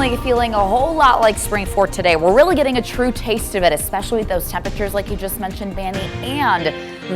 definitely feeling a whole lot like spring for today. We're really getting a true taste of it, especially with those temperatures like you just mentioned, Manny. And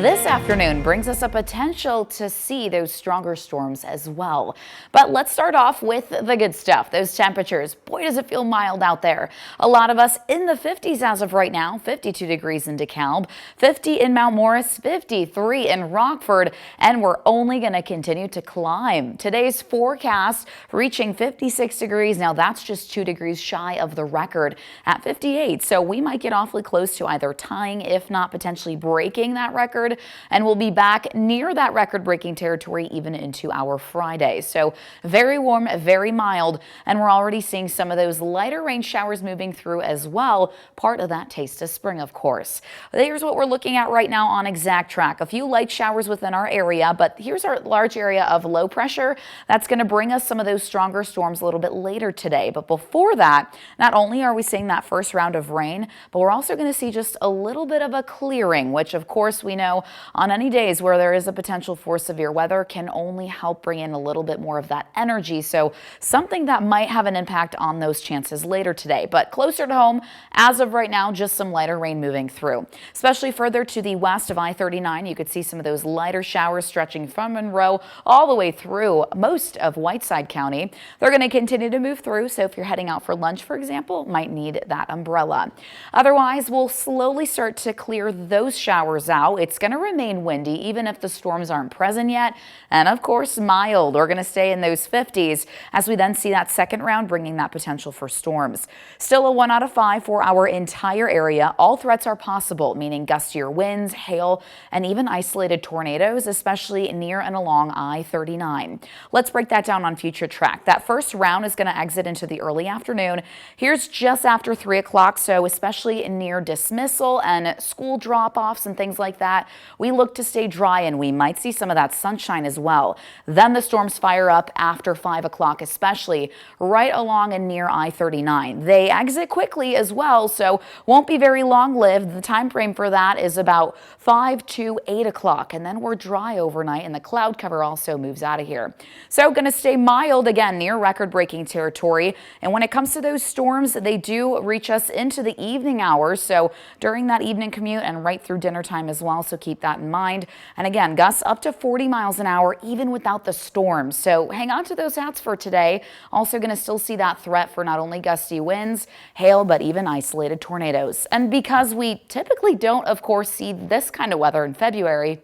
this afternoon brings us a potential to see those stronger storms as well. But let's start off with the good stuff, those temperatures. Boy, does it feel mild out there. A lot of us in the 50s as of right now, 52 degrees in DeKalb, 50 in Mount Morris, 53 in Rockford, and we're only going to continue to climb. Today's forecast reaching 56 degrees. Now that's just 2 degrees shy of the record at 58. So we might get awfully close to either tying, if not potentially breaking that record. And we'll be back near that record-breaking territory even into our Friday. So very warm, very mild, and we're already seeing some of those lighter rain showers moving through as well. Part of that taste of spring, of course. Here's what we're looking at right now on Exact Track. A few light showers within our area, but here's our large area of low pressure. That's going to bring us some of those stronger storms a little bit later today. But before that, not only are we seeing that first round of rain, but we're also going to see just a little bit of a clearing, which of course we know on any days where there is a potential for severe weather can only help bring in a little bit more of that energy. So something that might have an impact on those chances later today. But closer to home, as of right now, just some lighter rain moving through. Especially further to the west of I-39, you could see some of those lighter showers stretching from Monroe all the way through most of Whiteside County. They're going to continue to move through, so if you're heading out for lunch, for example, might need that umbrella. Otherwise, we'll slowly start to clear those showers out. It's going to remain windy even if the storms aren't present yet, and of course mild. We're going to stay in those 50s as we then see that second round bringing that potential for storms. Still a 1 out of 5 for our entire area. All threats are possible, meaning gustier winds, hail, and even isolated tornadoes, especially near and along I-39. Let's break that down on future track. That first round is going to exit into the early afternoon. Here's just after 3 o'clock, so especially near dismissal and school drop-offs and things like that, we look to stay dry and we might see some of that sunshine as well. Then the storms fire up after 5 o'clock, especially right along and near I-39. They exit quickly as well, so won't be very long-lived. The time frame for that is about 5 to 8 o'clock, and then we're dry overnight and the cloud cover also moves out of here. So going to stay mild again near record-breaking territory. And when it comes to those storms, they do reach us into the evening hours, so during that evening commute and right through dinner time as well, so keep that in mind. And again, gusts up to 40 miles an hour even without the storms. So hang on to those hats for today. Also going to still see that threat for not only gusty winds, hail, but even isolated tornadoes. And because we typically don't, of course, see this kind of weather in February,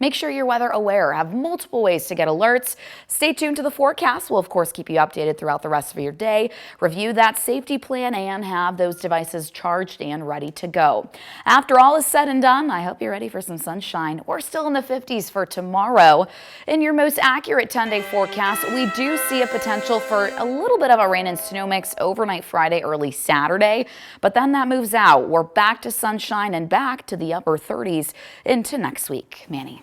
make sure you're weather aware. Have multiple ways to get alerts. Stay tuned to the forecast. We'll, of course, keep you updated throughout the rest of your day. Review that safety plan and have those devices charged and ready to go. After all is said and done, I hope you're ready for some sunshine. We're still in the 50s for tomorrow. In your most accurate 10-day forecast, we do see a potential for a little bit of a rain and snow mix overnight Friday, early Saturday, but then that moves out. We're back to sunshine and back to the upper 30s into next week. Manny.